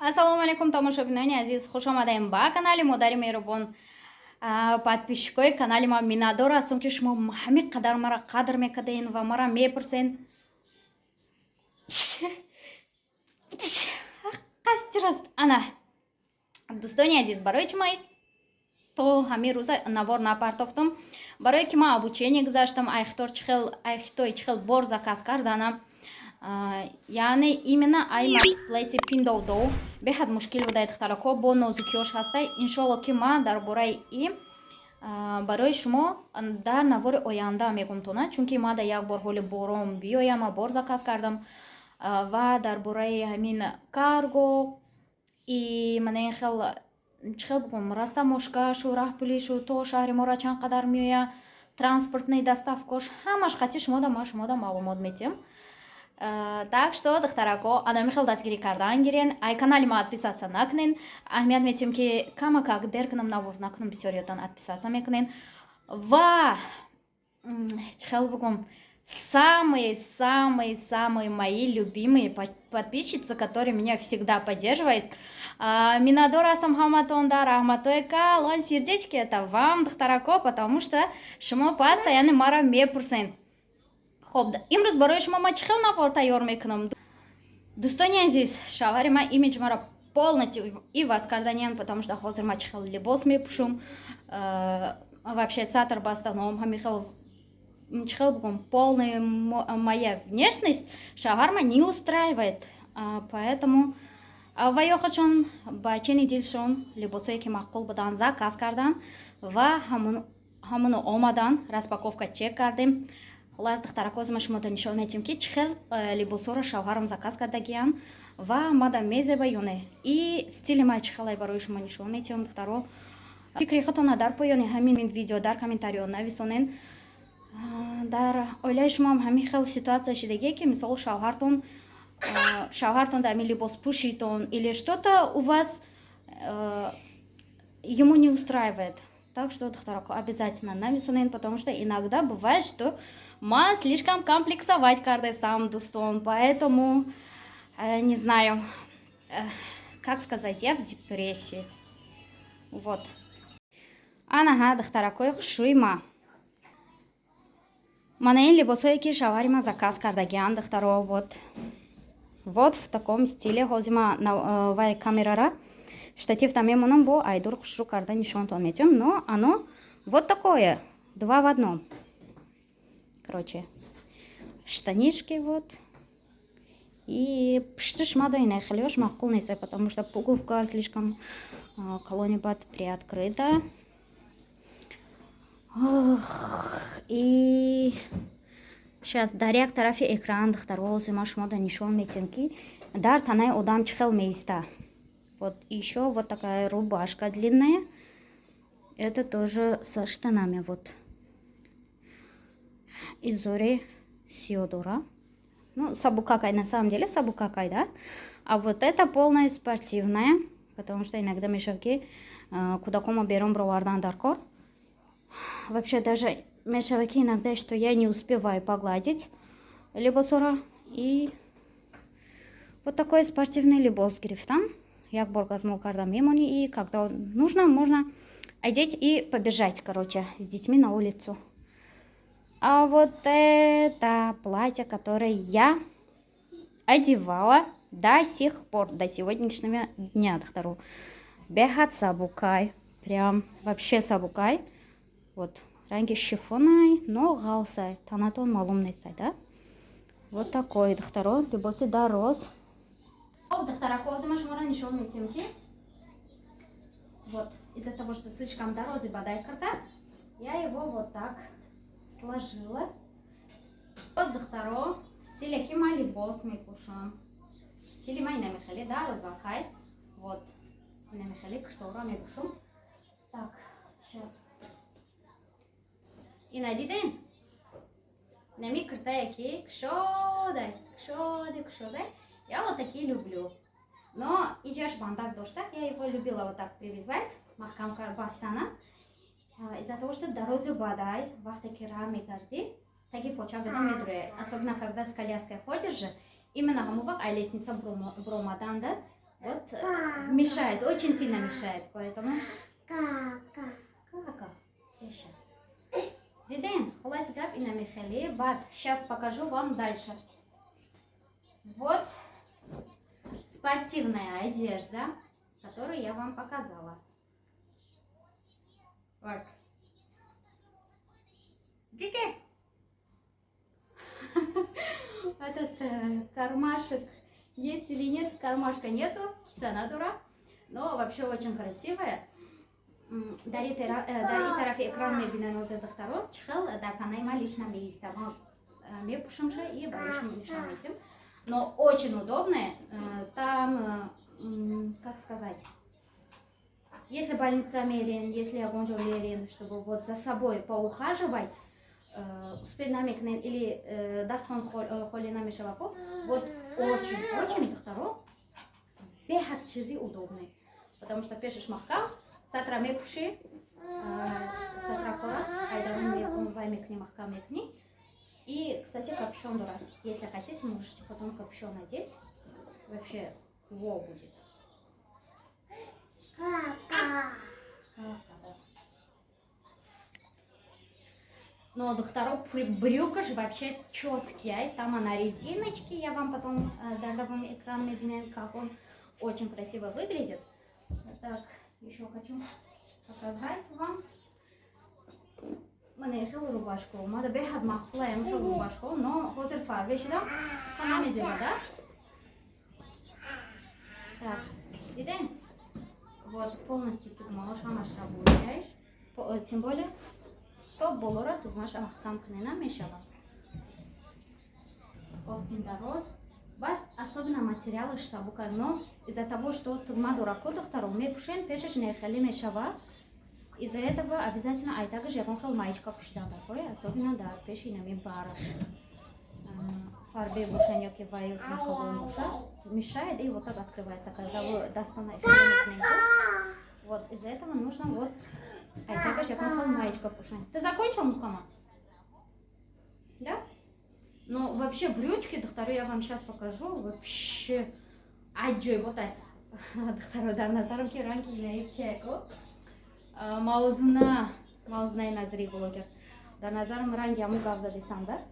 Ассалому алейкум, тамошобинони азиз, хуш омадаем ба канали модари меҳрубон. Подписчикои канали ма миннатдор ҳастам ки шумо ҳамин қадар мара қадр мекардем ва мара мепурсен. Қасди раст ана. Дӯстони азиз, барои чӣ ман то ҳамин рӯза навор напартофтам? Барое ки ман обучение гузаштам, айхтои чӣ хел бор заказ карданам. Яъне именно ай маркетплейси Pinduoduo беҳад мушкил буда духтарако бо нозукиёш ҳастай. Иншолло ки ман дар бораи ин барои шумо дар навори оянда мегумтона, чунки ман дар як бор ҳоли бором биёям, бор заказ кардам ва дар бораи ҳамин карго и манен хел чӣ хел бигӯм растамошкашу раҳпулишу то шаҳри мора чанд қадар меоя, транспортный доставкош ҳамаш қатъи шумода маълумот метиҳам. Так что духтарако анами хел дастгирӣ кардан гирен, ай канали ма отписаться накунен. Аҳамият метиҳам ки камакак дер кунам навор накунам, бисёриётан отписаться мекунен. Ва чӣ хел бигӯм самые мои любимые подписчицы, которые меня всегда поддерживают. Миннатдор ҳастам ҳаматон дар раҳматҳои калон сердечки, это вам духтарако, потому что шумо постоянно мара мепурсен. Хоб, имрӯз барои шумо ман чӣ хел навор тайёр мекунам? Дӯстони азиз, шавҳари ман имидж мара полностью иваз карданян, потому что ҳозир ман чӣ хел либос мепӯшам. Вообще сатр бастаном ҳамин хел чӣ хел бигӯм полная моя внешность шавҳар ман не устраивает. Поэтому ва ё хочон ба чени дилшон либосое ки маъқул будан заказ кардан ва ҳамоно омадан, распаковка чек кардем. Хулас духтарако, ма шумото нишон медиҳем ки чӣ хел либосоро шавҳарам заказ кардагиян ва мада мезеба ё не. И стили ма чӣ хелай барои шумо нишон медиҳам духтаро. Фикри худтона дар поёни ҳамин видео дар комментариё нависонен. Дар оилаи шумо ҳам ҳамин хел ситуация шидагие ки мисол шавҳартон дар ҳамин либос пӯшитон или что-то у вас ему не устраивает. Так что, духтарако, обязательно нависонен, потому что иногда бывает, что ман слишком комплексовать кардестам, дӯстон, поэтому не знаю, как сказать, я в депрессии. Вот. Анаҳа, духтаракои хушрӯи ма. Мана ин либосое ки шавҳари ма заказ кардагиян, духтаро, вот в таком стиле. Ҳозир ман вай камерара штативта мемонам, бо айдур хушрӯ карда нишонтон медиҳам. Но оно вот такое, 2 в 1. Короче, штанишки вот. И пуштиш мада инай хелиёш маъқул нест, потому что пуговка слишком колонибат приоткрыта. И сейчас дар як тарафи экран духтаро ма шумода нишон метиҳам ки дар танаи одам чӣ хел меиста. Вот еще вот такая рубашка длинная. Это тоже со штанами вот. Из зори Сиодора. Ну, сабукакай, на самом деле сабукакай, да. А вот это полная спортивная, потому что иногда мешавки кудакома берем бровардан дар кор. Вообще даже мешавки иногда, что я не успеваю погладить либосора. И вот такой спортивный либос грифтан. Як бор газмол кардам мемони, и когда нужно, можно одеть и побежать, короче, с детьми на улицу. А вот это платье, которое я одевала до сих пор, до сегодняшнего дня, духтаро. Бехат сабукай, прям вообще сабукай. Вот, ранги шифонай, но галсай, танатон малум нестай, да? Вот такой, духтаро, либоси дароз. Духтарако, ма шуморо нишон медиҳам ки вот из-за того, что слишком дорози бадай карда, я его вот так сложила. Вот духтаро, стиле ки ма либос мепӯшам. Стили ма ина мехели дарозакай. Вот, ина мехели кштора мепӯшам. Так, сейчас. Ина диден? Нами киртае ки кшодай. Я вот такие люблю. Но иджаш бандак дошта, я его любила вот так привязать, махкам бастана. Из-за того, что дорозу бадай, вахты кира мегарди, таки поча гада медуре. Особенно когда с коляской ходишь же, именно гамува ай лестница бромаданда, Вот мешает, очень сильно мешает, поэтому... Кака. Сейчас. Диден, холас гап и намихали. Бат, сейчас покажу вам дальше. Вот спортивная одежда, которую я вам показала. Вот. Дике. Этот кармашек есть или нет? Кармашка нету, санадура. Но вообще очень красивая. Дари тарафи экран мебинен озеда второй. Чхал дарканайма лично место. Мы пушимся и боюсь этим. Но очень удобная. Там, как сказать, если больница мерен, если агонжо мерен, чтобы вот за собой поухаживать, успеть намекнуть или дастон холи намешаваку, вот очень второй. Бехат чизи удобный. Потому что пишешь махкам, сатра мепуши, сатра кора, айдарун ваймекни махкам мекни. И, кстати, капюшон дура. Если хотите, можете потом капюшон надеть. Вообще, во будет. Но до второго брюка же вообще четкий. Там она резиночки. Я вам потом дадам экран медленно, как он очень красиво выглядит. Так, еще хочу показать вам. من خیلی رو باش کنم. ما به حد مخفیم خیلی رو باش کنم. نه حاضر فربه شدم. کنم زیاده. Так, видим? Вот полностью тут можем масштабировать. Тем более, то болора тут можем махкамкнена мешала. Остин дорос. Бат особенно материалы штабука, но из-за того, что тугма дураку доктору, мы пушен пешешь не хали мешава. Из-за этого обязательно айтага же он хал маечка пушдан такой, особенно да пешинами бараш. Фарбе бушаньёки ваю муша мешает и вот так открывается, когда вы достанете книгу. Вот из-за этого нужно вот айтага же он хал маечка пушан. Ты закончил, Мухаммад? Да? Но вообще брючки, доктору, я вам сейчас покажу, вообще аджой вот это. Доктору, да, на зарамке ранки не кеко. Маузна и назри блогер. Да, на зарам ранги аму гавза десам, да?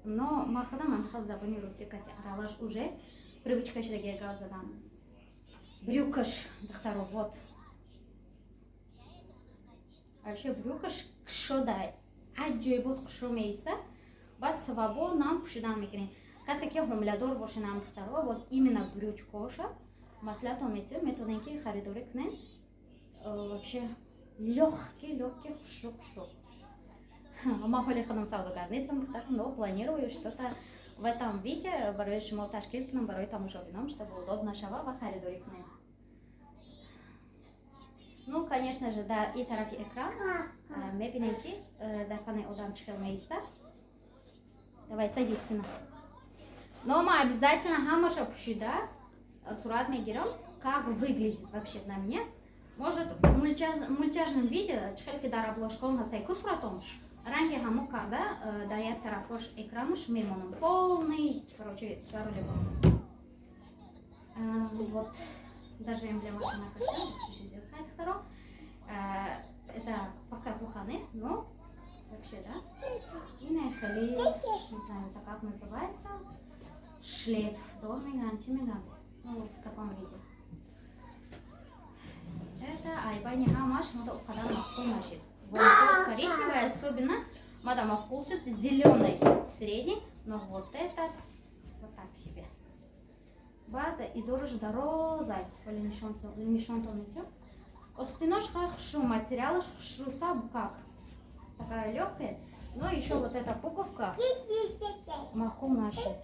Но махадам анхал забуни руси кати аралаш уже привычка шеге гавзадан. Брюкаш, доктору, вот. Вообще брюкаш кшодай. Аджой вот кшо место. Бат свобо нам пушидан мигрин. Кацаке хумлядор воше нам доктору, вот именно брючкоша. Маслято метю, методеньки харидори кнен. Вообще легкий, шок. Махоли ходом саудогарнистом, но планирую что-то в этом виде, барой шмол ташкилкином, барой там уже вином, чтобы удобно шава в харидорикне. Ну, конечно же, да, и тарафи экран, мебиненьки, да, фаны удан чхелмейста. Давай, садись, сына. Но мы обязательно хамаша пушида, сурат мегиром, как выглядит вообще на мне. Может, в мультяжном виде, чхельки дара обложком настайку суратом, ранги хаму карда, дает тарафош экрануш мемоном. Полный, короче, сварили вот, даже эмблема машина кашта, это пока суханыс, но вообще, да. И наехали, не знаю, это как называется, шлейф, дорный антимеган, ну вот в таком виде. Это айбани хамаш, надо ухода махкул нашит. Вот коричневый особенно, надо махкул зеленый средний, но вот этот вот так себе. Бада изорож дорозай, полинишон томите. Остинош хахшу материалы шруса как такая легкая, но еще вот эта пуговка махкул нашит.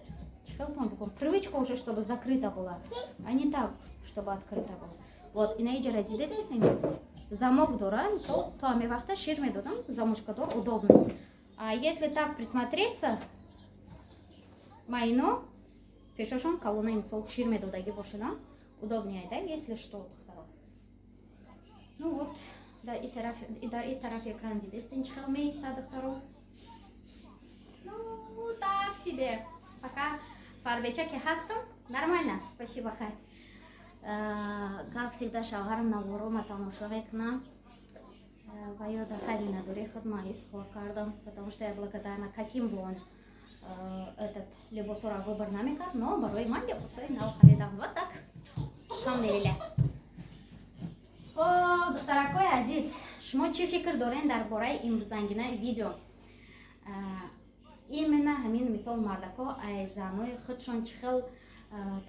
Привычка уже, чтобы закрыта была, а не так, чтобы открыта была. Вот, и на иджера действительно замок дора, то ми вахта ширме додам, замочка дор удобно. А если так присмотреться, майно, пешошон колонна инсол ширме додаги бошина, удобнее, да, если что, второе. Ну вот, да, и тарафи экран действительно чхалме и сада второй. Ну, так себе. Пока фарбечаки хастом, нормально, спасибо, хай. как всегда шавҳарам наворома тамошо мекунам ва ёда хайли надори худ ма изҳор кардам, потому что я благодарна каким бы он этот либосро выбор намекард, но барои ман либосои нав харидам. Вот так. Алҳамдулиллаҳ. Хоб, духтаракои азиз, шумо чӣ фикр доред дар бораи имрӯзангинаи видео? Именно ҳамин мисол мардако аз занои худшон чӣ хел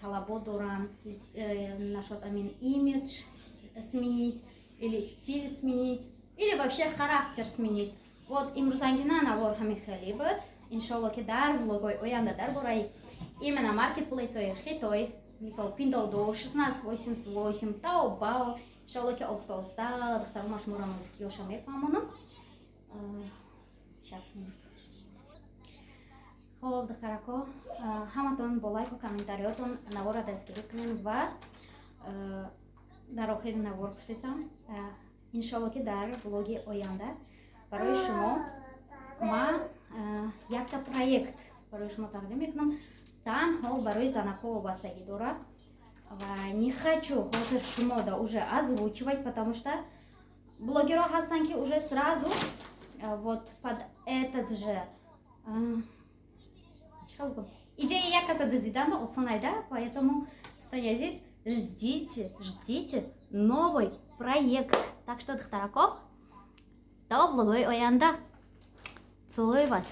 талабот доранд, нашод амин имидж сменить или стиль сменить или вообще характер сменить. Вот имрӯзангина навор ҳамин хеле буд. Иншалло ки дар влогои оянда дар бораи именно маркетплейсои Хитой, мисол Pinduoduo 1688, Taobao, иншалло ки оста-оста духтарома шуморо нозикиёша мефаҳмонам. Сейчас минут. Хоб, духтарако, ҳаматон бо лайку комментариётон навора дастгирӣ кунем ва дар охири навор пурсисам. Иншалло ки дар влоги оянда барои шумо ман якта проект барои шумо тақдим мекунам. Танҳо барои занако вобастагӣ дорад ва не хочу ҳозир шумода уже озвучивать, потому что блогерҳо ҳастанд ки уже сразу вот под этот же идея як каса дыздидан осон айда, поэтому достои азиз, ждите новый проект. Так что, духтараков, до влогои оянда. Целую вас.